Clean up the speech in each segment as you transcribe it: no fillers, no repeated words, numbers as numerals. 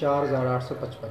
4855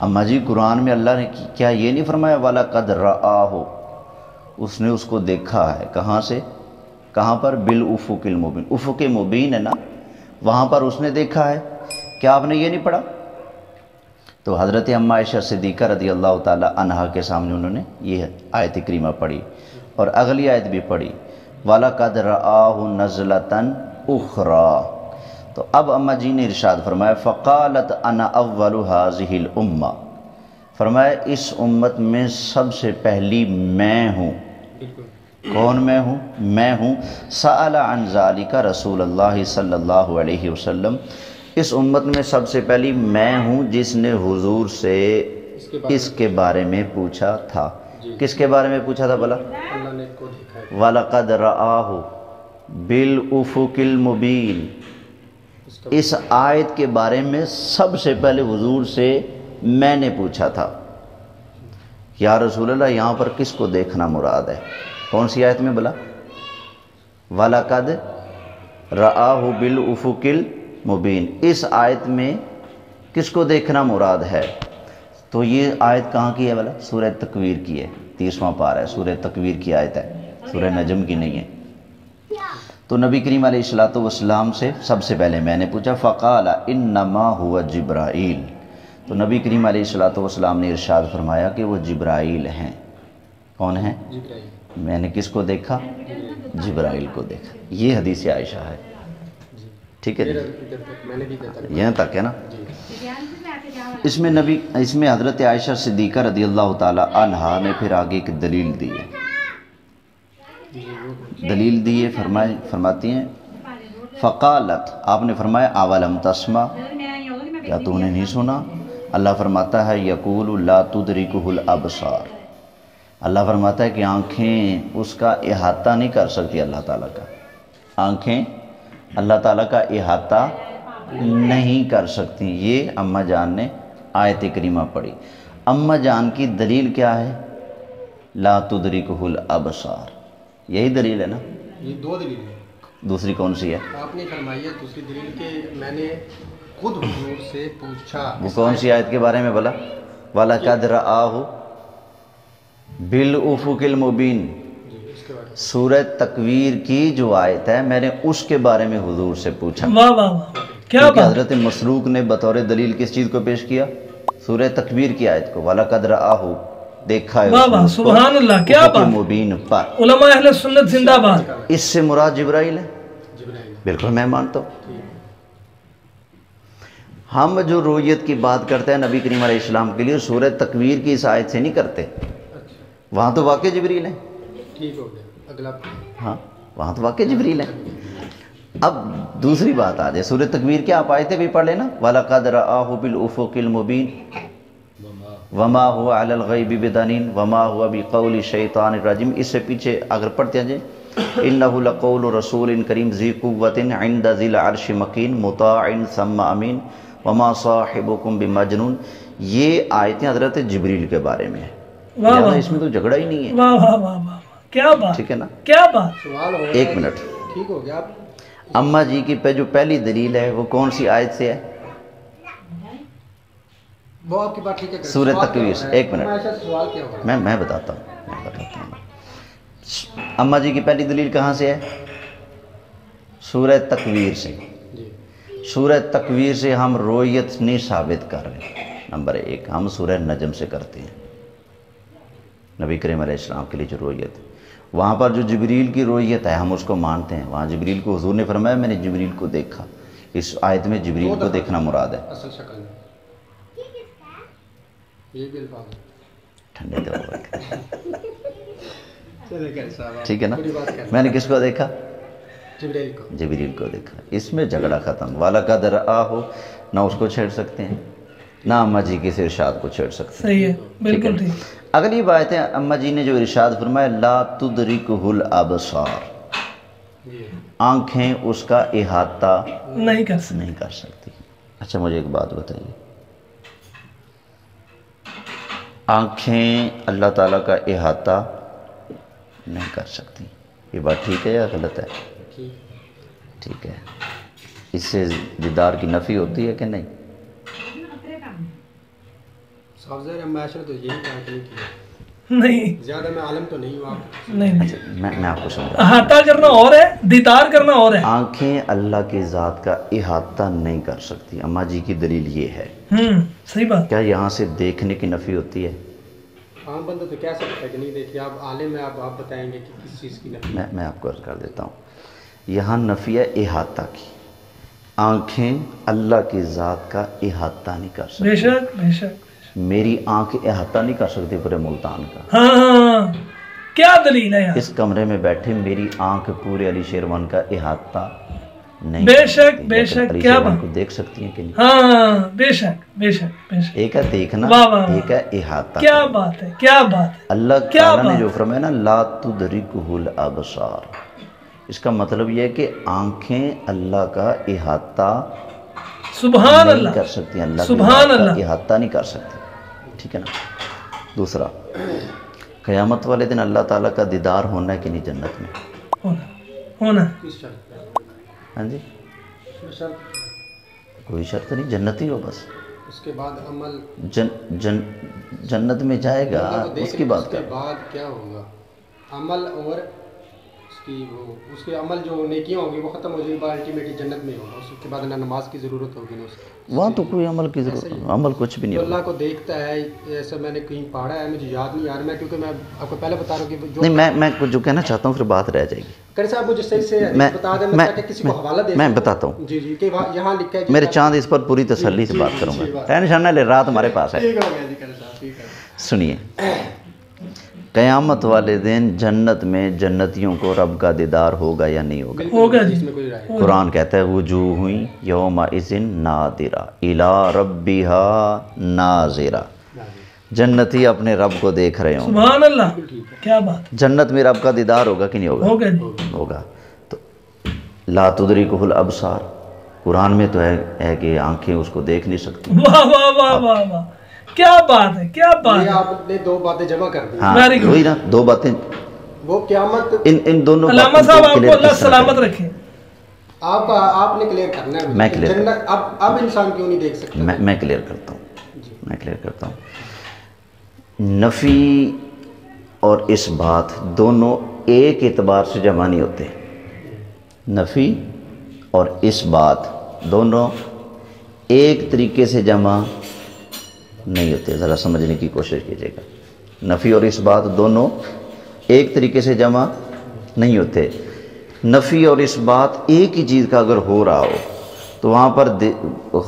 اما جی قرآن میں اللہ نے کیا یہ نہیں فرمایا وَلَقَدْ رَآهُ، اس نے اس کو دیکھا ہے، کہاں سے؟ کہاں پر؟ بالافق المبین، افق مبین ہے نا، وہاں پر اس نے دیکھا ہے۔ کیا آپ نے یہ نہیں پڑھا؟ تو حضرت اما عائشہ صدیقہ رضی اللہ تعالی عنہا کے سامنے انہوں نے یہ آیت کریمہ پڑھی اور اگلی آیت بھی پڑھی وَلَقَدْ رَآهُ نَزْلَةً أُخْرَى۔ تو اب اما جی نے ارشاد فرمایا فَقَالَتْ أَنَا أَوَّلُ هَذِهِ الْأُمَّةِ، فرمایا اس امت میں سب سے پہلی میں ہوں۔ کون میں ہوں؟ میں ہوں۔ سأل عن ذالک رسول اللہ صلی اللہ علیہ وسلم، اس امت میں سب سے پہلی میں ہوں جس نے حضور سے اس کے بارے میں پوچھا تھا۔ کس کے بارے میں پوچھا تھا بھلا؟ اللہ نے کو دیکھا ہے۔ وَلَقَدْ رَآهُ بِالْأُفُقِ الْمُبِينِ، اس آیت کے بارے میں سب سے پہلے حضور سے میں نے پوچھا تھا یا رسول اللہ یہاں پر کس کو دیکھنا مراد ہے؟ کون سی آیت میں بلا؟ وَلَقَدْ رَآهُ بِالْأُفُقِ الْمُبِينِ، اس آیت میں کس کو دیکھنا مراد ہے؟ تو یہ آیت کہاں کی ہے بلا؟ سورہ تکویر کی ہے، 30واں پارہ ہے، سورہ تکویر کی آیت ہے، سورہ نجم کی نہیں ہے۔ تو نبی کریم علیہ الصلوۃ والسلام سے سب سے پہلے میں نے پوچھا فقال انما هو جبرائیل، تو نبی کریم علیہ الصلوۃ والسلام نے ارشاد فرمایا کہ وہ جبرائیل ہیں۔ کون ہیں؟ جبرائیل۔ میں نے کس کو دیکھا؟ جبرائیل کو دیکھا۔ یہ حدیث عائشہ ہے، ٹھیک ہے جی، میں نے بھی دیکھا۔ یہاں تک ہے نا۔ اس میں حضرت عائشہ صدیقہ رضی اللہ تعالی عنہا نے پھر آگے ایک دلیل دی ہے، دلیل دی ہے، فرماتی ہیں فقالت، آپ نے فرمایا اولم تسمع، کیا تو نے نہیں سنا؟ اللہ فرماتا ہے یقول لا تدرکہ الابصار، اللہ فرماتا ہے کہ آنکھیں اس کا احاطہ نہیں کر سکتی، اللہ تعالیٰ کا آنکھیں اللہ تعالیٰ کا احاطہ نہیں کر سکتی۔ یہ اماں جان نے آیت کریمہ پڑھی۔ اماں جان کی دلیل کیا ہے؟ لا تدرکہ الابصار، یہی دلیل ہے نا؟ یہ دو دلیل ہیں، دوسری کون سی ہے؟ آپ نے فرمایا دوسری دلیل کہ میں نے خود حضور سے پوچھا۔ وہ کون سی آیت کے بارے میں بولا؟ وَلَقَدْ رَآهُ بِالْأُفُقِ الْمُبِينِ، سورہ تکویر کی جو آیت ہے میں نے اس کے بارے میں حضور سے پوچھا۔ واہ واہ واہ، کیا کیونکہ بات! حضرت مسروق نے بطور دلیل کس چیز کو پیش کیا؟ سورہ تکویر کی آیت کو، وَلَقَدْ رَآهُ، دیکھا ہے واہ واہ، اس کو سبحان اللہ، کیا افق بات! مبین پر۔ علماء اہل سنت زندہ باد۔ اس سے مراد جبرائیل ہے؟ جبرائیل۔ بالکل میں مانتا ہوں۔ ہم جو رؤیت کی بات کرتے ہیں نبی کریم علیہ السلام کے لیے سورہ تکویر کی اس آیت سے نہیں کرتے، وہاں تو واقع جبریل ہے۔ ٹھیک ہو گیا، اگلا۔ ہاں وہاں تو واقع جبریل ہے۔ اب دوسری بات آ جائے، سورہ تکویر کے آپ آیتیں بھی پڑھ لینا، وَلَقَدْ رَآهُ بِالْأُفُقِ الْمُبِينِ وَمَا هُوَ عَلَى الْغَيْبِ بِضَنِينٍ وَمَا هُوَ بِقَوْلِ شَيْطَانِ الرَّجِيمِ، اس سے پیچھے اگر پڑھتے ہیں جی إِنَّهُ لَقَوْلُ رَسُولٍ كَرِيمٍ ذِي قُوَّةٍ عِنْدَ ذِي الْعَرْشِ مَكِينٍ مُطَاعٍ ثَمَّ أَمِينٍ وَمَا صَاحِبُكُمْ بِمَجْنُونٍ، یہ آیتیں حضرت جبریل کے بارے میں ہیں، لہذا اس میں تو جھگڑا ہی نہیں ہے۔ واہ واہ واہ واہ، کیا بات! ٹھیک ہے نا؟ کیا بات! سوال ہو ایک منٹ، ٹھیک ہو گیا۔ اماں جی کی پہ جو پہلی دلیل ہے وہ کون سی آیت سے ہے؟ وہ آپ کی بات ٹھیک ہے، سورہ تکویر سے۔ ایک منٹ، سوال کیا ہوگا؟ میں بتاتا ہوں۔ اماں جی کی پہلی دلیل کہاں سے ہے؟ سورہ تکویر سے۔ سورہ تکویر سے ہم رؤیت نہیں ثابت کر رہے، نمبر ایک، ہم سورہ نجم سے کرتے ہیں نبی کریم علیہ السلام کے لیے جو رؤیت ہے، وہاں پر جو جبریل کی رؤیت ہے ہم اس کو مانتے ہیں، وہاں جبریل کو حضور نے فرمایا میں نے جبریل کو دیکھا، اس آیت میں جبریل کو دیکھنا مراد ہے۔ اصل شکل میں یہ بھی الفاظ ٹھنڈے دو ہے۔ ٹھیک ہے نا؟ میں نے کس کو دیکھا؟ جبرائیل کو۔ جبریل کو دیکھا۔ اس میں جھگڑا ختم۔ وَلَقَدْ رَآهُ، نہ اس کو چھیڑ سکتے ہیں نہ اماں جی کے ارشاد کو چھیڑ سکتے ہیں۔ صحیح ہے، بالکل ٹھیک۔ اگلی بات ہے اماں جی نے جو ارشاد فرمایا لا تدرکہ الابصار، آنکھیں اس کا احاطہ نہیں کر سکتے۔ نہیں کر سکتی۔ اچھا مجھے ایک بات بتائیے، آنکھیں اللہ تعالیٰ کا احاطہ نہیں کر سکتی، یہ بات ٹھیک ہے یا غلط ہے؟ ٹھیک ہے۔ اس سے دیدار کی نفی ہوتی ہے کہ نہیں؟ صاحب ظاہر معاشرہ تو یہی کہا کہ نہیں کیا، نہیں زیادہ میں عالم تو نہیں ہوں آپ. نہیں میں آپ کو سمجھا. احاطہ کرنا اور ہے، دیدار کرنا اور ہے. آنکھیں اللہ کی ذات کا احاطہ نہیں کر سکتی. اماں جی کی دلیل یہ ہے. صحیح بات. کیا یہاں سے دیکھنے کی نفی ہوتی ہے؟ عام بندہ تو کہہ سکتا ہے کہ نہیں دیکھیے، آپ عالم ہیں، آپ بتائیں گے کہ کس چیز کی نفی. میں آپ کو عرض کر دیتا ہوں. یہاں نفی ہے احاطہ کی. آنکھیں اللہ کی ذات کا احاطہ نہیں کر سکتی. بے شک بے شک. میری آنکھ احاطہ نہیں کر سکتی پورے ملتان کا. ہاں کیا دلیل ہے یار. اس کمرے میں بیٹھے میری آنکھ پورے علی شیروان کا احاطہ نہیں بے کر شک سکتی. بے لیکن شک. علی کیا شیروان بات. کو دیکھ سکتی ہیں کہ نہیں؟ ہاں بے شک بے شک بے شک. ایک ہے دیکھنا، واہ واہ واہ. ایک ہے احاطہ. کیا بات ہے کیا بات ہے. اللہ کیا تعالیٰ نے جو بات. فرمایا نا لا تدرکہ الابصار، اس کا مطلب یہ ہے کہ آنکھیں اللہ کا احاطہ سبحان نہیں اللہ کر سکتی. اللہ کی سبحان ذات کا اللہ. احاطہ نہیں کر سکتی. ٹھیک ہے نا. دوسرا، قیامت والے دن اللہ تعالیٰ کا دیدار ہونا ہے کہ نہیں جنت میں؟ ہونا. کس شرط پہ؟ ہاں جی، شرط کوئی شرط نہیں، جنتی ہو بس. اس کے بعد عمل جنت میں جائے گا، اللہ کو اس کی دیکھ، بات اس کے کر. بعد کیا ہوگا؟ عمل اور اس کے عمل جو نیکیاں ہوں گی وہ ختم ہو جائے گی، الٹیمیٹلی جنت میں ہوگا. اس کے بعد نہ نماز کی ضرورت ہوگی نہ اس کی. وہاں تو کوئی عمل کی ضرورت، عمل کچھ بھی نہیں جو ہوگا. اللہ کو دیکھتا ہے، ایسا میں نے کہیں پڑھا ہے، مجھے یاد نہیں آ رہا، میں کیونکہ میں آپ کو پہلے بتا رہا ہوں کہ جو نہیں، میں جو کہنا چاہتا ہوں پھر بات رہ جائے گی. کرے صاحب مجھے صحیح سے حدیث بتا دیں، میں تاکہ کسی کو حوالہ دے میں سکوں. بتاتا ہوں. جی جی کہ یہاں لکھا ہے. میرے چاند اس پر پوری تسلی سے بات کروں گا. ٹینشن نہ لے، رات ہمارے پاس ہے. ٹھیک ہو گیا جی کرے صاحب، ٹھیک ہے. سنیے، قیامت والے دن جنت میں جنتیوں کو رب کا دیدار ہوگا یا نہیں ہوگا؟ ہوگا جی. اس میں کوئی رائے قرآن کہتا ہے وجوہ یومئذ ناظرہ الی ربہا ناظرہ. جنتی اپنے رب کو دیکھ رہے ہوں. سبحان اللہ. کیا بات. جنت میں رب کا دیدار ہوگا کہ نہیں ہوگا؟ ہوگا جی. ہوگا. تو لا تدرکہ الابصار، قرآن میں تو ہے کہ آنکھیں اس کو دیکھ نہیں سکتی. واہ واہ واہ واہ واہ. کیا بات ہے کیا بات یہ ہے. آپ نے دو باتیں جمع کر دی. ہاں Very good. وہی نا، دو باتیں. وہ قیامت ان دونوں علامہ باتوں صاحب کو آپ clear کو اللہ کس طرح سلامت کریں؟ رکھے. آپ نے کلیئر کرنا ہے. میں clear جنت اب انسان کیوں نہیں دیکھ سکتا؟ میں کلیئر کرتا ہوں. میں کلیئر کرتا ہوں. نفی اور اس بات دونوں ایک اعتبار سے جمع نہیں ہوتے. نفی اور اس بات دونوں ایک طریقے سے جمع نہیں ہوتے. ذرا سمجھنے کی کوشش کیجیے گا. نفی اور اس بات دونوں ایک طریقے سے جمع نہیں ہوتے. نفی اور اس بات ایک ہی چیز کا اگر ہو رہا ہو تو وہاں پر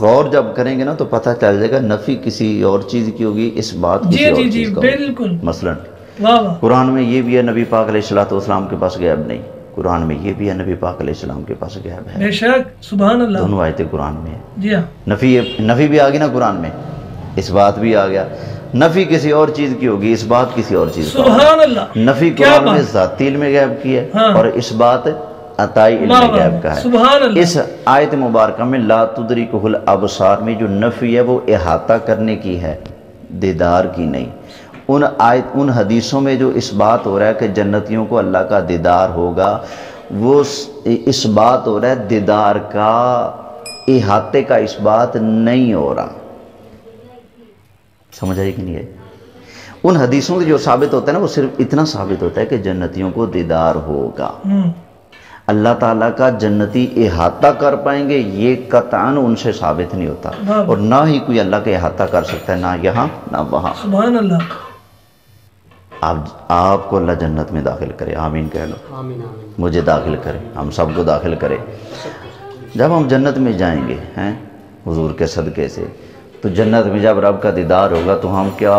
غور جب کریں گے نا تو پتہ چل جائے گا نفی کسی اور چیز کی ہوگی، اس بات کسی اور چیز کا ہوگی. بالکل. مثلا واہ واہ. قرآن میں یہ بھی ہے نبی پاک علیہ السلام کے پاس غیب نہیں. قرآن میں یہ بھی ہے نبی پاک علیہ السلام کے پاس غیب ہے. بے شک. سبحان اللہ. دونوں آیتیں قرآن میں ہیں. جی ہاں. نفی بھی آ گئی نا قرآن میں، اس بات بھی آ گیا. نفی کسی اور چیز کی ہوگی، اس بات کسی اور چیز کا. سبحان اللہ. نفی قرآن میں ذاتی علم غیب کی ہے اور اس بات عطائی علم غیب کا ہے. سبحان اللہ. اس آیت مبارکہ میں لا تدرکہ الابصار میں جو نفی ہے وہ احاطہ کرنے کی ہے، دیدار کی نہیں. ان حدیثوں میں جو اس بات ہو رہا ہے کہ جنتیوں کو اللہ کا دیدار ہوگا، وہ اس بات ہو رہا ہے دیدار کا، احاطے کا اس بات نہیں ہو رہا. سمجھ آئی کہ نہیں ہے؟ ان حدیثوں سے جو ثابت ہوتا ہے نا وہ صرف اتنا ثابت ہوتا ہے کہ جنتیوں کو دیدار ہوگا. اللہ تعالیٰ کا جنتی احاطہ کر پائیں گے یہ قطعاً ان سے ثابت نہیں ہوتا، اور نہ ہی کوئی اللہ کا احاطہ کر سکتا ہے، نہ یہاں نہ وہاں. سبحان اللہ. آپ کو اللہ جنت میں داخل کرے. آمین کہہ لو. آمین آمین. مجھے داخل کرے، ہم سب کو داخل کرے. جب ہم جنت میں جائیں گے ہیں حضور کے صدقے سے، تو جنت میں جب رب کا دیدار ہوگا تو ہم کیا،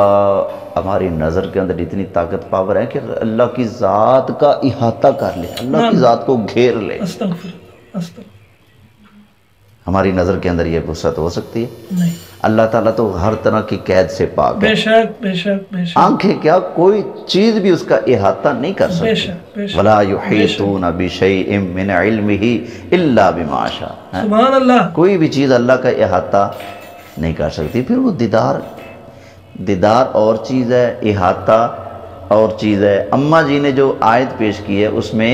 ہماری نظر کے اندر اتنی طاقت پاور ہے کہ اللہ کی ذات کا احاطہ کر لے، اللہ کی ذات کو گھیر لے. ہماری نظر کے اندر یہ وسعت ہو سکتی ہے؟ نہیں. اللہ تعالیٰ تو ہر طرح کی قید سے پاک ہے. بے شک بے شک بے شک. آنکھیں کیا، کوئی چیز بھی اس کا احاطہ نہیں کر سکتی. وَلَا يُحِيطُونَ بِشَيْءٍ مِّنْ عِلْمِهِ إِلَّا بِمَا شَاءَ. سبحان اللہ. کوئی بھی چیز اللہ کا احاطہ نہیں کر سکتی. پھر وہ دیدار اور چیز ہے، احاطہ اور چیز ہے. اماں جی نے جو آیت پیش کی ہے اس میں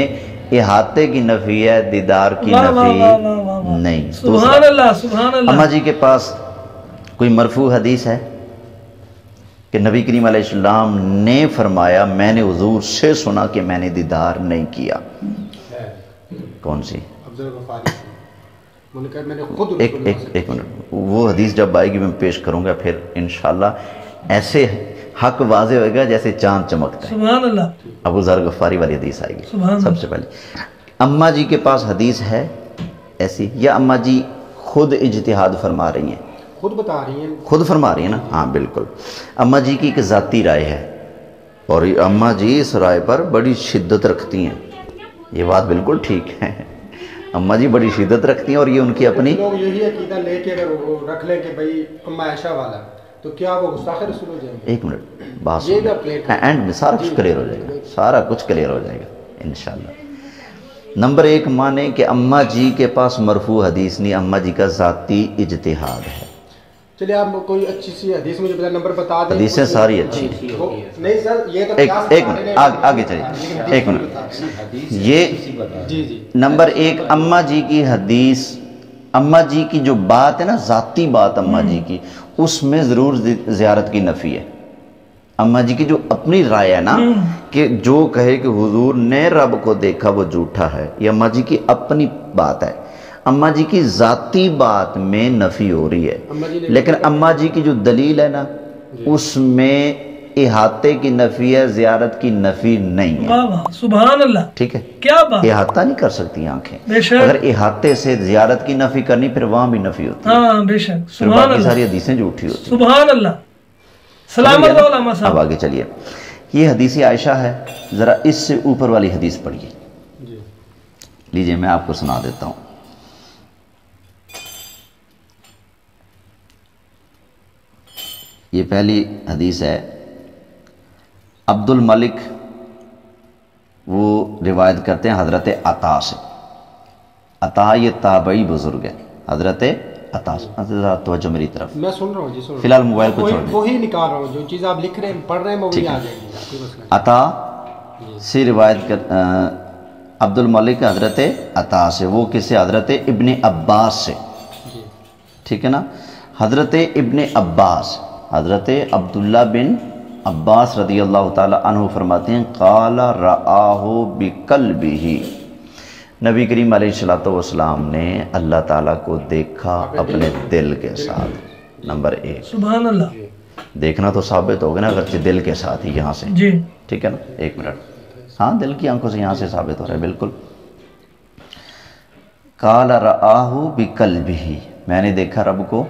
احاطے کی نفی ہے، دیدار کی نفی نہیں. سبحان اللہ سبحان اللہ. اماں جی کے پاس کوئی مرفوع حدیث ہے؟ کہ نبی کریم علیہ السلام نے فرمایا میں نے حضور سے سنا کہ میں نے دیدار نہیں کیا. کون سی؟ ایک منٹ، وہ حدیث جب آئے گی میں پیش کروں گا، پھر انشاءاللہ ایسے حق واضح ہوئے گا جیسے چاند چمکتا ہے. سبحان اللہ. ابو ذر غفاری والی حدیث آئے گی. سبحان سب سے پہلے اماں جی کے پاس حدیث ہے ایسی، یا اماں جی خود اجتہاد فرما رہی ہیں؟ خود بتا رہی ہیں. خود فرما رہی ہیں نا؟ ہاں بالکل. اماں جی کی ایک ذاتی رائے ہے، اور اماں جی اس رائے پر بڑی شدت رکھتی ہیں. یہ بات بالکل ٹھیک ہے، اماں جی بڑی شدت رکھتی ہیں، اور یہ ان کی اپنی لوگ یہی عقیدہ لے کے اگر وہ رکھ لیں کہ بھائی اماں عائشہ والا، تو کیا وہ گستاخ رسول ہو جائیں گے؟ ایک منٹ بات سن، اینڈ میں سارا کچھ کلیئر ہو جائے گا، سارا کچھ کلیئر ہو جائے گا انشاءاللہ. نمبر ایک مانے کہ اماں جی کے پاس مرفوع حدیث نہیں، اماں جی کا ذاتی اجتہاد ہے. چلیے آپ کوئی اچھی سی حدیث مجھے بتا، نمبر بتا دیں. حدیثیں ساری اچھی. نہیں سر یہ تو ایک منٹ آگے چلیے، ایک منٹ. یہ نمبر ایک اماں جی کی حدیث، اماں جی کی جو بات ہے نا، ذاتی بات اماں جی کی، اس میں ضرور زیارت کی نفی ہے. اماں جی کی جو اپنی رائے ہے نا کہ جو کہے کہ حضور نے رب کو دیکھا وہ جھوٹا ہے، یہ اماں جی کی اپنی بات ہے. اماں جی کی ذاتی بات میں نفی ہو رہی ہے، لیکن اماں جی کی جو دلیل ہے نا اس میں احاطے کی نفی ہے، زیارت کی نفی نہیں ہے. سبحان اللہ. ٹھیک ہے، کیا بات. احاطہ نہیں کر سکتی آنکھیں، بے شک. اگر احاطے سے زیارت کی نفی کرنی پھر وہاں بھی نفی ہوتی ہے. ہاں بے شک. پھر سبحان باقی اللہ. ساری حدیثیں جھوٹی ہوتی ہیں. سبحان اللہ. سلامت رہو علامہ صاحب. اب آگے چلیے، یہ حدیث عائشہ ہے، ذرا اس سے اوپر والی حدیث پڑھیے. لیجئے میں آپ کو سنا دیتا ہوں. یہ پہلی حدیث ہے عبد الملک، وہ روایت کرتے ہیں حضرت عطا سے. عطا یہ تابعی بزرگ ہے، حضرت عطا. توجہ میری طرف، میں سن رہا ہوں جی. فی الحال موبائل کو چھوڑ دیں، وہی نکال رہا ہوں جو چیز آپ لکھ رہے ہیں پڑھ رہے ہیں وہ وہی آ جائے گی. عطا سے روایت کر عبد الملک حضرت عطا سے، وہ کس سے؟ حضرت ابن عباس سے. ٹھیک ہے نا؟ حضرت ابن عباس، حضرت عبداللہ بن عباس رضی اللہ تعالی عنہ فرماتے ہیں قال رآہ بقلبہ، نبی کریم علیہ السلام نے اللہ تعالیٰ کو دیکھا اپنے دل کے ساتھ. نمبر ایک. سبحان اللہ. دیکھنا تو ثابت ہوگا نا اگرچہ دل کے ساتھ ہی یہاں سے. جی ٹھیک ہے نا؟ ایک منٹ، ہاں دل کی آنکھوں سے یہاں سے ثابت ہو رہا ہے بالکل. قال رآہ بقلبہ، میں نے دیکھا رب کو.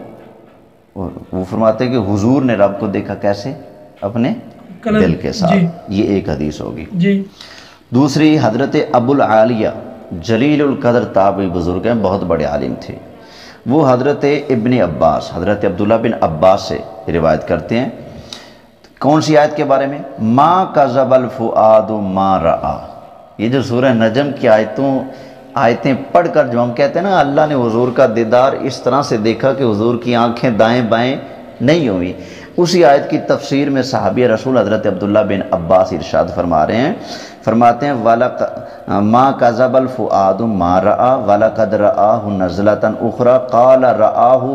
وہ فرماتے ہیں کہ حضور نے رب کو دیکھا کیسے؟ اپنے دل کے ساتھ. یہ ایک حدیث ہوگی. جی. دوسری حضرت ابو العالیہ جلیل القدر تابعی بزرگ ہیں، بہت بڑے عالم تھے. وہ حضرت ابن عباس، حضرت عبداللہ بن عباس سے روایت کرتے ہیں. کون سی آیت کے بارے میں؟ ما کذب الفؤاد ما رآ. یہ جو سورہ نجم کی آیتیں پڑھ کر جو ہم کہتے ہیں نا اللہ نے حضور کا دیدار اس طرح سے دیکھا کہ حضور کی آنکھیں دائیں بائیں نہیں ہوئی، اسی آیت کی تفسیر میں صحابی رسول حضرت عبداللہ بن عباس ارشاد فرما رہے ہیں، فرماتے ہیں ما کذب الفؤاد ما رآ وَلَقَدْ رآہ نزلۃ اخری قال رآہ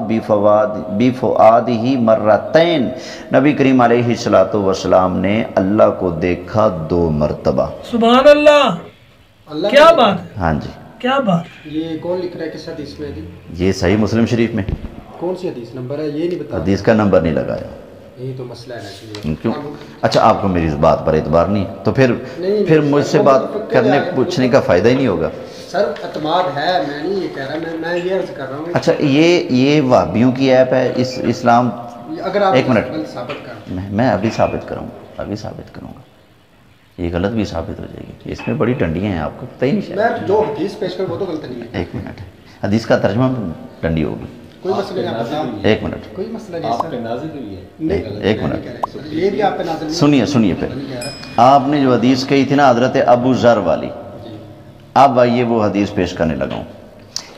بفؤادہ مرتین. نبی کریم علیہ السلام نے اللہ کو دیکھا 2 مرتبہ. سبحان اللہ. کیا بات ہے. ہاں جی. کیا بات. یہ کون لکھ رہا ہے کس حدیث میں جی؟ یہ صحیح مسلم شریف میں. کون سی حدیث نمبر ہے یہ نہیں بتا؟ حدیث کا نمبر نہیں لگایا. یہی تو مسئلہ ہے. کیوں؟ اچھا آپ کو میری اس بات پر اعتبار نہیں تو پھر مجھ سے بات کرنے پوچھنے کا فائدہ ہی نہیں ہوگا. سر اعتماد ہے، میں نہیں یہ کہہ رہا، میں یہ عرض کر رہا ہوں. اچھا یہ وہابیوں کی ایپ ہے اسلام. اگر آپ ایک منٹ ثابت کر، میں ابھی ثابت کروں گا. یہ غلط بھی ثابت ہو جائے گی، اس میں بڑی ڈنڈیاں ہیں، آپ کو پتہ ہی نہیں. میں جو حدیث پیش کر وہ تو غلط نہیں ہے. ایک منٹ، حدیث کا ترجمہ ڈنڈی ہوگی. کوئی مسئلہ نہیں. ایک منٹ، کوئی مسئلہ نہیں. آپ پہ نازل ہوئی ہے. ایک منٹ یہ بھی آپ پہ نازل سنیے پھر. آپ نے جو حدیث کہی تھی نا حضرت ابو ذر والی، اب آئیے وہ حدیث پیش کرنے لگا ہوں.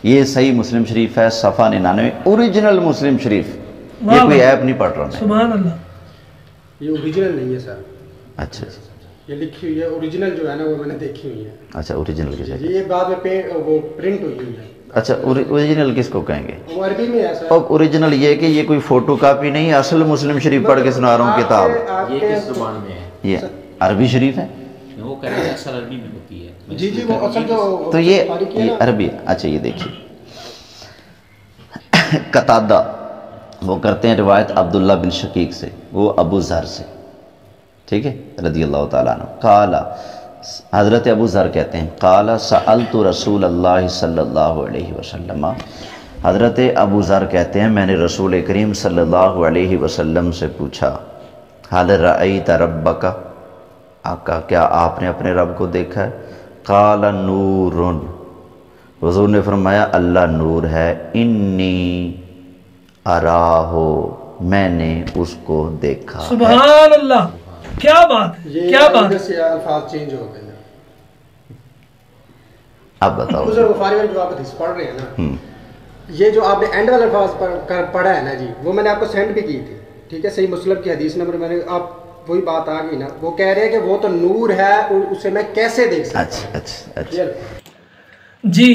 یہ صحیح مسلم شریف ہے، صفحہ 99، اوریجنل مسلم شریف. یہ کوئی ایپ نہیں پڑھ رہا میں. سبحان اللہ. یہ اوریجنل نہیں ہے سر. اچھا یہ لکھی ہوئی ہے، اوریجنل جو ہے نا وہ میں نے دیکھی ہوئی ہے. اچھا اوریجنل کی جگہ یہ بعد میں وہ پرنٹ ہوئی ہے. اچھا اوریجنل کس کو کہیں گے؟ وہ عربی میں ہے سر. اب اوریجنل یہ کہ یہ کوئی فوٹو کاپی نہیں ہے، اصل مسلم شریف پڑھ کے سنا رہا ہوں کتاب. یہ کس زبان میں ہے؟ یہ عربی شریف ہے. وہ کہہ رہے ہیں اصل عربی میں ہوتی ہے. جی وہ اصل جو تو یہ عربی ہے. اچھا یہ دیکھیے قتادہ وہ کرتے ہیں روایت عبداللہ بن شقیق سے، وہ ابو ذر سے، ٹھیک ہے، رضی اللہ تعالیٰ عنہ. قال حضرت ابو ذر کہتے ہیں قال سألت رسول اللہ صلی اللہ علیہ وسلم، حضرت ابو ذر کہتے ہیں میں نے رسول کریم صلی اللہ علیہ وسلم سے پوچھا حل رأیت ربک، آقا کیا آپ نے اپنے رب کو دیکھا ہے؟ قال نور، حضور نے فرمایا اللہ نور ہے. انی اراہو، میں نے اس کو دیکھا. سبحان اللہ، کیا بات ہے، کیا بات ہے. یہ الفاظ چینج ہو گئے. اب بتاؤ بزرگ بخاری میں جو آپ حدیث پڑھ رہے ہیں نا، یہ جو آپ نے اینڈ والے الفاظ پڑھا ہے نا جی، وہ میں نے آپ کو سینڈ بھی کی تھی، ٹھیک ہے، صحیح مسلم کی حدیث نمبر میں نے، آپ وہی بات آ گئی نا، وہ کہہ رہے ہیں کہ وہ تو نور ہے، اسے میں کیسے دیکھ سکتا ہوں. اچھا جی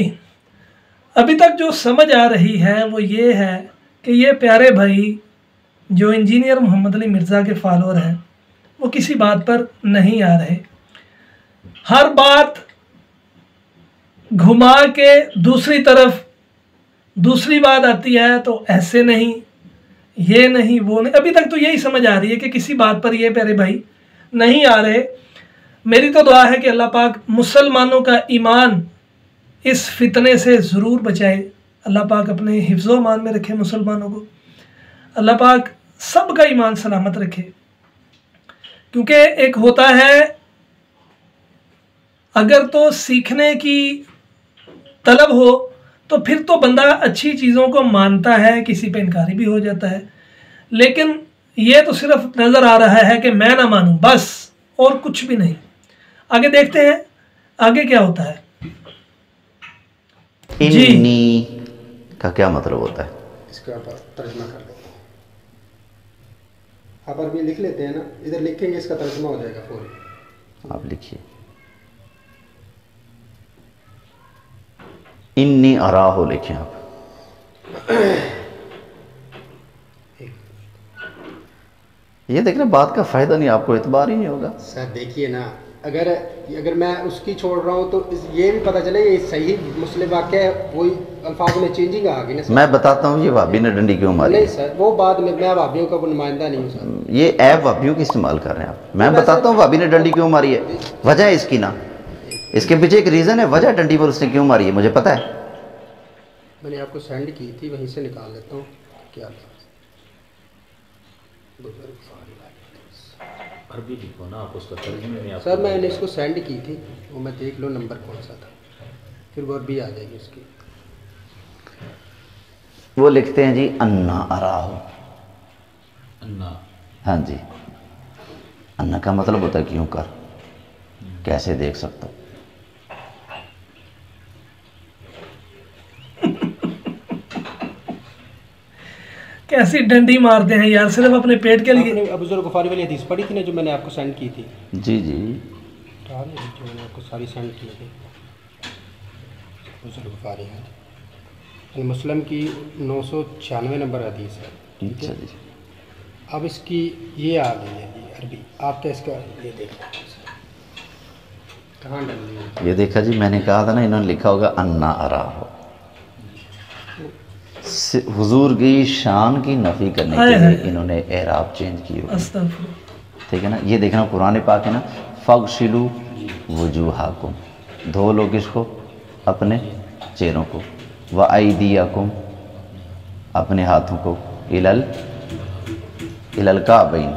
ابھی تک جو سمجھ آ رہی ہے وہ یہ ہے کہ یہ پیارے بھائی جو انجینئر محمد علی مرزا کے فالوور ہیں وہ کسی بات پر نہیں آ رہے، ہر بات گھما کے دوسری طرف دوسری بات آتی ہے، تو ایسے نہیں، یہ نہیں، وہ نہیں. ابھی تک تو یہی سمجھ آ رہی ہے کہ کسی بات پر یہ پیارے بھائی نہیں آ رہے. میری تو دعا ہے کہ اللہ پاک مسلمانوں کا ایمان اس فتنے سے ضرور بچائے. اللہ پاک اپنے حفظ و امان میں رکھے مسلمانوں کو، اللہ پاک سب کا ایمان سلامت رکھے. کیونکہ ایک ہوتا ہے اگر تو سیکھنے کی طلب ہو تو پھر تو بندہ اچھی چیزوں کو مانتا ہے، کسی پہ انکاری بھی ہو جاتا ہے، لیکن یہ تو صرف نظر آ رہا ہے کہ میں نہ مانوں بس، اور کچھ بھی نہیں. آگے دیکھتے ہیں آگے کیا ہوتا ہے. انی کا کیا مطلب ہوتا ہے؟ اس کا ترجمہ کر لیتے ہیں. آپ عربی لکھ لیتے ہیں نا، ادھر لکھیں گے اس کا ترجمہ ہو جائے گا فوری. آپ لکھیے انی اراہو، لکھیں آپ. یہ دیکھنا بات کا فائدہ نہیں، آپ کو اعتبار ہی نہیں ہوگا. سر دیکھیے نا، اگر میں اس کی چھوڑ رہا ہوں تو یہ بھی پتہ چلے یہ صحیح مسلم واقعہ ہے، وہی الفاظ میں چینجنگ آ گئی نا. میں بتاتا ہوں یہ وہابی نے ڈنڈی کیوں ماری. نہیں سر، وہ بات میں وہابیوں کا نمائندہ نہیں ہوں سر. یہ ایپ وہابیوں کی استعمال کر رہے ہیں آپ. میں بتاتا ہوں وہابی نے ڈنڈی کیوں ماری ہے، وجہ ہے اس کی نا، اس کے پیچھے ایک ریزن ہے، وجہ ڈنڈی پر اس نے کیوں ماری ہے مجھے پتہ ہے. میں نے آپ کو سینڈ کی تھی، وہیں سے نکال لیتا ہوں. کیا عربی لکھو نا آپ، اس کا ترجمے میں. سر میں نے اس کو سینڈ کی تھی، وہ میں دیکھ لو نمبر کون سا تھا، پھر وہ عربی آ جائے گی اس کی. وہ لکھتے ہیں جی انا اراہو. انا، ہاں جی، انا کا مطلب ہوتا ہے کیوں کر، کیسے دیکھ سکتا ہوں. کیسی ڈنڈی مارتے ہیں یار صرف اپنے پیٹ کے لیے. بزرگ غفاری والی حدیث پڑھی تھی نا جو میں نے آپ کو سینڈ کی تھی. جی جی جو میں نے آپ کو ساری سینڈ کی تھی بزرگ غفاری ہے، مسلم کی 996 نمبر حدیث ہے. ٹھیک ہے، اب اس کی یہ آ گئی ہے جی عربی. آپ کیا اس کا یہ دیکھیں کہاں ڈل رہی ہے. یہ دیکھا جی، میں نے کہا تھا نا انہوں نے لکھا ہوگا انا اراہو. حضور کی شان کی نفی کرنے کے لیے انہوں نے اعراب چینج کی ہوگی. ٹھیک ہے نا. یہ دیکھنا قرآن پاک ہے نا، فغسلوا وجوہکم، دھو لو کس کو، اپنے چہروں کو، وایدیکم، اپنے ہاتھوں کو، الی الکعبین،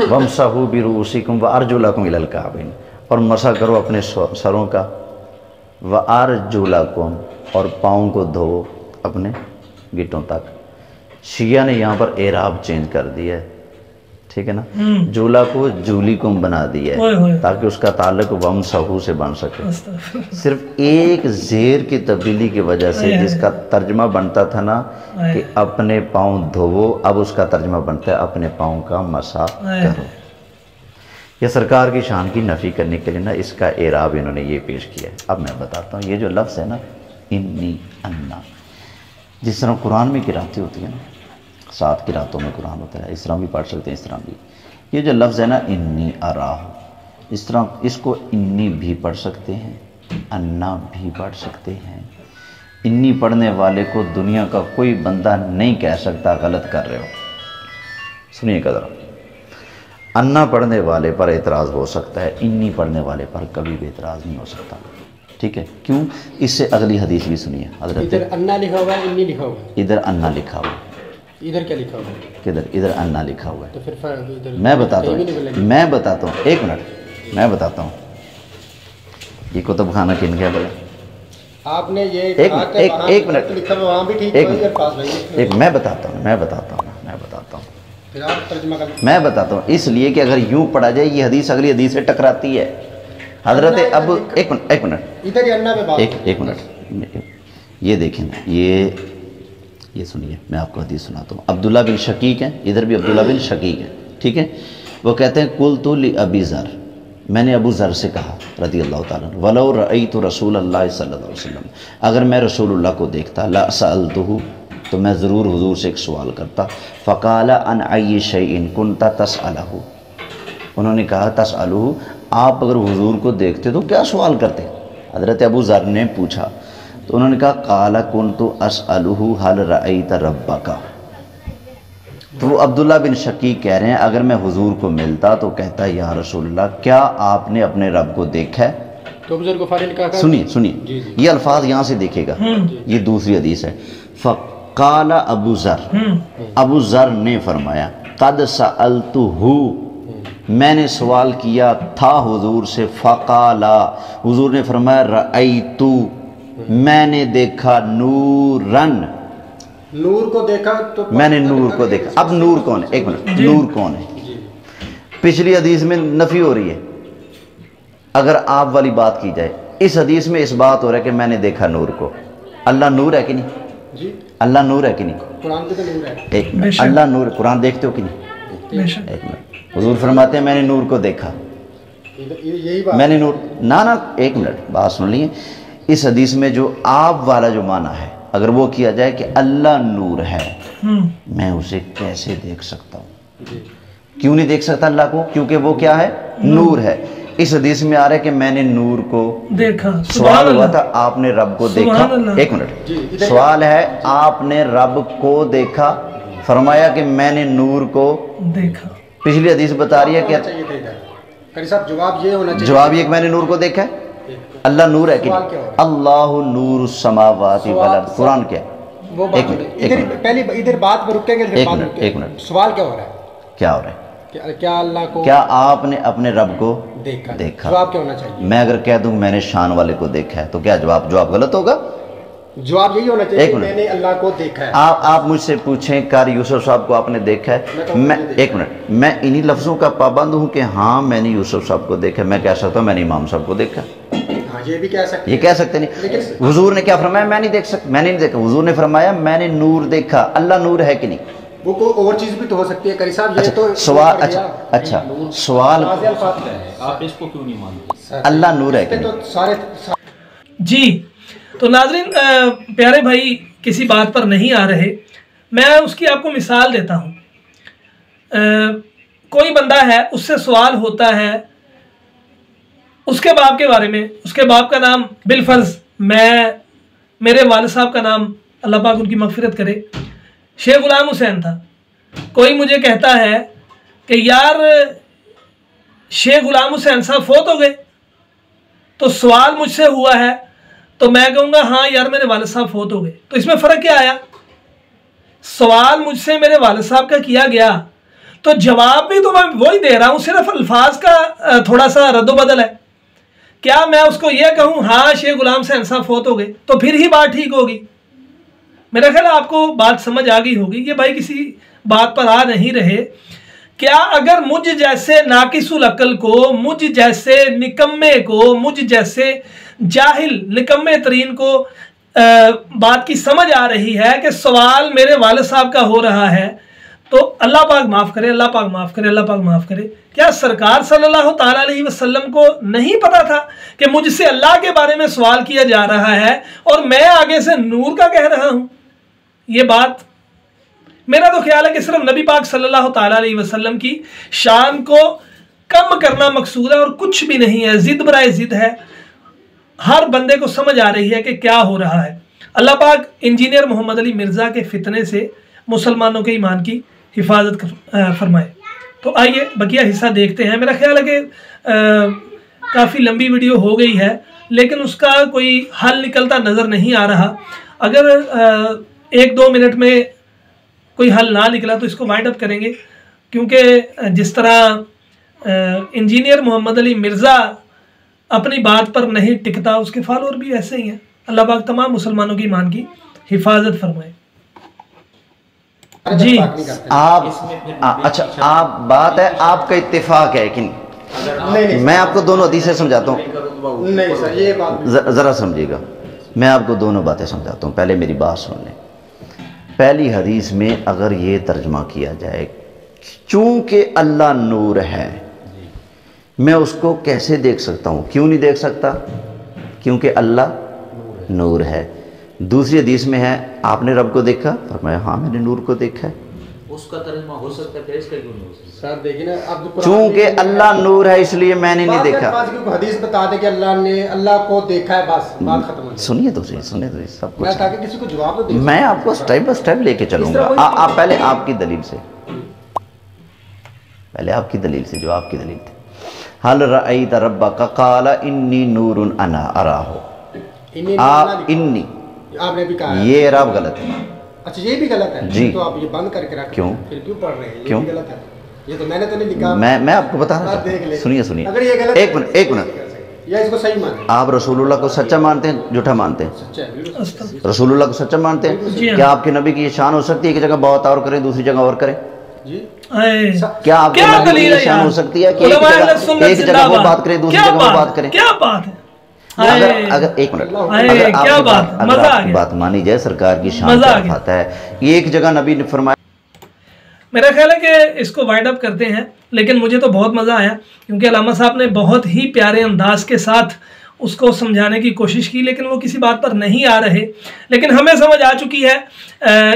وامسحوا برؤوسکم وارجلکم الی الکعبین، اور مسح کرو اپنے سروں کا، وارجلکم، اور پاؤں کو دھو اپنے گٹوں تک. شیعہ نے یہاں پر اعراب چینج کر دیا ہے، ٹھیک ہے نا، جولا کو جولیکم بنا دیا ہے تاکہ اس کا تعلق وامسحوا سے بن سکے. صرف ایک زیر کی تبدیلی کی وجہ سے جس کا ترجمہ بنتا تھا نا کہ اپنے پاؤں دھوو، اب اس کا ترجمہ بنتا ہے اپنے پاؤں کا مسح کرو. یہ سرکار کی شان کی نفی کرنے کے لیے نا اس کا اعراب انہوں نے یہ پیش کیا ہے. اب میں بتاتا ہوں یہ جو لفظ ہے نا انی انا، جس طرح قرآن میں قراتیں ہوتی ہیں نا، 7 قراتوں میں قرآن ہوتا ہے، اس طرح بھی پڑھ سکتے ہیں، اس طرح بھی. یہ جو لفظ ہے نا انی اراہ، اس طرح اس کو انی بھی پڑھ سکتے ہیں، انا بھی پڑھ سکتے ہیں. انی پڑھنے والے کو دنیا کا کوئی بندہ نہیں کہہ سکتا غلط کر رہے ہو. سنیے گا ذرا، انا پڑھنے والے پر اعتراض ہو سکتا ہے، انی پڑھنے والے پر کبھی بھی اعتراض نہیں ہو سکتا. ٹھیک ہے، کیوں؟ اس سے اگلی حدیث بھی سنیے. حضرت ادھر انا لکھا ہوا ہے، انی لکھا ہوا ہے. ادھر انا لکھا ہوا ہے. ادھر کیا لکھا ہوا ہے؟ کدھر؟ ادھر انا لکھا ہوا ہے. تو پھر ادھر میں بتاتا ہوں، ایک منٹ میں بتاتا ہوں. یہ کتب خانہ کن کیا بولا؟ آپ نے یہ ایک منٹ لکھا ہوا وہاں بھی ٹھیک ہے، ادھر پاس بھائی ایک میں بتاتا ہوں پھر آپ ترجمہ کر. میں بتاتا ہوں، اس لیے کہ اگر یوں پڑھا جائے یہ حدیث اگلی حدیث سے ٹکراتی ہے. حضرت اب ایک منٹ ادھر انا پہ بات. ایک منٹ یہ دیکھیں، یہ سنیے، میں آپ کو حدیث سناتا ہوں. عبداللہ بن شقیق ہیں، ادھر بھی عبداللہ بن شقیق ہیں. ٹھیک ہے، وہ کہتے ہیں قلت لأبی ذر، میں نے ابو ذر سے کہا رضی اللہ تعالیٰ عنہ، وَلَوْ رَأَيْتُ رَسُولَ اللَّهِ صلی اللہ علیہ وسلم، اگر میں رسول اللہ کو دیکھتا، لَأَسْأَلْتُهُ، تو میں ضرور حضور سے ایک سوال کرتا. فَقَالَ عَنْ أَيِّ شَيْءٍ كُنْتَ تَسْأَلُهُ، انہوں نے کہا تسألُهُ، آپ اگر حضور کو دیکھتے تو کیا سوال کرتے؟ حضرت ابو ذر نے پوچھا تو انہوں نے کہا قَالَ كُنْتُ أَسْأَلُهُ هَلْ رَأَيْتَ رَبَّكَ. تو وہ عبداللہ بن شقیق کہہ رہے ہیں اگر میں حضور کو ملتا تو کہتا یا رسول اللہ کیا آپ نے اپنے رب کو دیکھا ہے؟ تو بزرگ کو فارغ کہا. سنیے یہ الفاظ یہاں سے دیکھے گا، یہ دوسری حدیث ہے. فقال ابو ذر نے فرمایا قد سألتہ، میں نے سوال کیا تھا حضور سے. فقال، حضور نے فرمایا رأیت، میں نے دیکھا نورن، نور کو دیکھا تو میں نے نور کو دیکھا. اب نور کون ہے؟ ایک منٹ، نور کون ہے؟ پچھلی حدیث میں نفی ہو رہی ہے، اگر آپ والی بات کی جائے اس حدیث میں اس بات ہو رہا ہے کہ میں نے دیکھا نور کو. اللہ نور ہے کہ نہیں؟ جی اللہ نور ہے کہ نہیں؟ قرآن پہ تو نور ہے. ایک منٹ، اللہ نور، قرآن دیکھتے ہو کہ نہیں؟ ایک منٹ، حضور فرماتے ہیں میں نے نور کو دیکھا. یہی بات میں نے نور، نا ایک منٹ بات سن لیے. اس حدیث میں جو آپ والا جو معنی ہے اگر وہ کیا جائے کہ اللہ نور ہے، میں اسے کیسے دیکھ سکتا ہوں؟ کیوں نہیں دیکھ سکتا اللہ کو؟ کیونکہ وہ کیا ہے؟ نور ہے. اس حدیث میں آ رہا ہے کہ میں نے نور کو دیکھا. سوال ہوا تھا آپ نے رب کو دیکھا. ایک منٹ، سوال ہے آپ نے رب کو دیکھا، فرمایا کہ میں نے نور کو دیکھا. پچھلی حدیث بتا رہی ہے کہ جواب یہ ہونا چاہیے، جواب یہ کہ میں نے نور کو دیکھا ہے. اللہ نور ہے کہ اللہ نور السماوات والارض. قرآن کیا ہے؟ پہلی ادھر بات پر رکیں گے. ایک منٹ، سوال کیا ہو رہا ہے؟ کیا ہو رہا ہے؟ کیا اللہ کو، کیا آپ نے اپنے رب کو دیکھا؟ جواب کیا ہونا چاہیے؟ میں اگر کہہ دوں میں نے شان والے کو دیکھا ہے تو کیا جواب غلط ہوگا؟ جواب یہی ہونا چاہیے میں نے اللہ کو دیکھا ہے. آپ مجھ سے پوچھیں قاری یوسف صاحب کو آپ نے دیکھا ہے؟ میں ایک منٹ، میں انہی لفظوں کا پابند ہوں کہ ہاں میں نے یوسف صاحب کو دیکھا. میں کہہ سکتا ہوں میں نے امام صاحب کو دیکھا. یہ بھی کہہ سکتے، یہ کہہ سکتے نہیں. حضور نے کیا فرمایا؟ میں نہیں دیکھ سکتا، میں نے نہیں دیکھا. حضور نے فرمایا میں نے نور دیکھا. اللہ نور ہے کہ نہیں؟ وہ کوئی اور چیز بھی تو ہو سکتی ہے قاری صاحب. یہ تو سوال، اچھا سوال، آپ اس کو کیوں نہیں مانتے؟ اللہ نور ہے کہ نہیں؟ جی تو ناظرین، پیارے بھائی کسی بات پر نہیں آ رہے. میں اس کی آپ کو مثال دیتا ہوں. کوئی بندہ ہے، اس سے سوال ہوتا ہے اس کے باپ کے بارے میں. اس کے باپ کا نام بالفرض میرے والد صاحب کا نام اللہ پاک ان کی مغفرت کرے شیخ غلام حسین تھا. کوئی مجھے کہتا ہے کہ یار شیخ غلام حسین صاحب فوت ہو گئے، تو سوال مجھ سے ہوا ہے تو میں کہوں گا ہاں یار میرے والد صاحب فوت ہو گئے. تو اس میں فرق کیا آیا؟ سوال مجھ سے میرے والد صاحب کا کیا گیا تو جواب بھی تو میں وہی دے رہا ہوں، صرف الفاظ کا تھوڑا سا رد و بدل ہے. کیا میں اس کو یہ کہوں ہاں شیخ غلام حسین صاحب فوت ہو گئے تو پھر ہی بات ٹھیک ہوگی؟ میرا خیال آپ کو بات سمجھ آ گئی ہوگی. یہ بھائی کسی بات پر آ نہیں رہے. کیا اگر مجھ جیسے ناقص العقل کو، مجھ جیسے نکمے کو، مجھ جیسے جاہل نکمے ترین کو بات کی سمجھ آ رہی ہے کہ سوال میرے والد صاحب کا ہو رہا ہے تو اللہ پاک معاف کرے، اللہ پاک معاف کرے، اللہ پاک معاف کرے، کیا سرکار صلی اللہ تعالیٰ علیہ وسلم کو نہیں پتا تھا کہ مجھ سے اللہ کے بارے میں سوال کیا جا رہا ہے اور میں آگے سے نور کا کہہ رہا ہوں؟ یہ بات میرا تو خیال ہے کہ صرف نبی پاک صلی اللہ تعالیٰ علیہ وسلم کی شان کو کم کرنا مقصود ہے اور کچھ بھی نہیں ہے، ضد برائے ضد ہے۔ ہر بندے کو سمجھ آ رہی ہے کہ کیا ہو رہا ہے۔ اللہ پاک انجینئر محمد علی مرزا کے فتنے سے مسلمانوں کے ایمان کی حفاظت فرمائے۔ تو آئیے بقیہ حصہ دیکھتے ہیں۔ میرا خیال ہے کہ کافی لمبی ویڈیو ہو گئی ہے لیکن اس کا کوئی حل نکلتا نظر نہیں آ رہا۔ اگر 1-2 منٹ میں کوئی حل نہ نکلا تو اس کو وائنڈ اپ کریں گے، کیونکہ جس طرح انجینئر محمد علی مرزا اپنی بات پر نہیں ٹکتا، اس کے فالوور بھی ایسے ہی ہیں۔ اللہ پاک تمام مسلمانوں کی ایمان کی حفاظت فرمائے۔ جی آپ اچھا، آپ بات ہے آپ کا اتفاق ہے کہ نہیں؟ میں آپ کو دونوں حدیثیں سمجھاتا ہوں، نہیں سر یہ بات ذرا سمجھیے گا، میں آپ کو دونوں باتیں سمجھاتا ہوں، پہلے میری بات سن لیں۔ پہلی حدیث میں اگر یہ ترجمہ کیا جائے چونکہ اللہ نور ہے، میں اس کو کیسے دیکھ سکتا ہوں؟ کیوں نہیں دیکھ سکتا؟ کیونکہ اللہ نور ہے۔ دوسری حدیث میں ہے آپ نے رب کو دیکھا؟ فرمایا ہاں میں نے نور کو دیکھا ہے۔ اس کا ترجمہ ہو سکتا ہے، اس کا کیوں نہیں ہو سکتا؟ سر دیکھیں نا، اب چونکہ اللہ نور ہے اس لیے میں نے نہیں دیکھا۔ حدیث بتا دے کہ اللہ نے اللہ کو دیکھا ہے، بس بات ختم ہو جائے۔ سنیے تو صحیح، سنیے تو صحیح، سب میں کچھ تاکہ کسی کو جواب نہ دے، میں آپ کو سٹیپ بائی سٹیپ لے کے چلوں گا۔ آپ پہلے آپ کی دلیل سے، پہلے آپ کی دلیل سے، جو آپ کی دلیل تھی۔ حل رأیت ربک قال انی نور انا اراہ، آپ انی، آپ نے بھی کہا ہے یہ اعراب غلط ہے۔ اچھا یہ بھی غلط ہے جی، تو آپ یہ بند کر کے رکھیں، کیوں؟ پھر کیوں پڑھ رہے ہیں؟ یہ کیوں؟ بھی غلط ہے، یہ تو میں نے تو نہیں لکھا۔ میں آپ کو بتا رہا آپ دیکھ ہوں، لیں، سنیے سنیے، اگر یہ غلط ایک منٹ، یا اس کو صحیح مانیں، آپ رسول اللہ کو سچا مانتے ہیں جھوٹا مانتے ہیں؟ سچا ہے، بالکل رسول اللہ کو سچا مانتے جی ہیں؟ ہاں۔ کیا آپ کے نبی کی یہ شان ہو سکتی ہے کہ جگہ بہت اور کریں دوسری جگہ اور کریں؟ جی کیا آپ کے کیا نبی کی دلیل یہ ہے شان یار؟ ہو سکتی ہے کہ علماء اہل سنت ایک جگہ وہ زندہ بات کریں دوسری کیا جگہ وہ بات کریں؟ کیا بات ہے؟ اگر ایک منٹ، کیا بات، مزہ آ آپ کی گیا، بات مانی جائے سرکار کی شان مزہ آ کیا گیا۔ بات ہے، ایک جگہ نبی نے فرمایا۔ میرا خیال ہے کہ اس کو وائنڈ اپ کرتے ہیں، لیکن مجھے تو بہت مزہ آیا کیونکہ علامہ صاحب نے بہت ہی پیارے انداز کے ساتھ اس کو سمجھانے کی کوشش کی، لیکن وہ کسی بات پر نہیں آ رہے، لیکن ہمیں سمجھ آ چکی ہے۔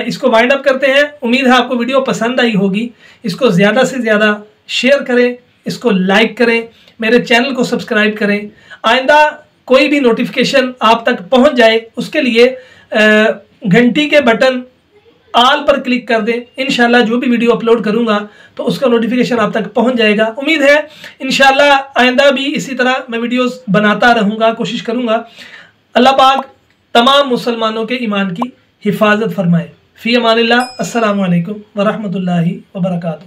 اس کو وائنڈ اپ کرتے ہیں۔ امید ہے آپ کو ویڈیو پسند آئی ہوگی۔ اس کو زیادہ سے زیادہ شیئر کریں، اس کو لائک کریں، میرے چینل کو سبسکرائب کریں۔ آئندہ کوئی بھی نوٹیفیکیشن آپ تک پہنچ جائے اس کے لیے گھنٹی کے بٹن آل پر کلک کر دیں۔ انشاءاللہ جو بھی ویڈیو اپلوڈ کروں گا تو اس کا نوٹیفیکیشن آپ تک پہنچ جائے گا۔ امید ہے انشاءاللہ آئندہ بھی اسی طرح میں ویڈیوز بناتا رہوں گا، کوشش کروں گا۔ اللہ پاک تمام مسلمانوں کے ایمان کی حفاظت فرمائے۔ فی امان اللہ۔ السلام علیکم ورحمۃ اللہ وبرکاتہ۔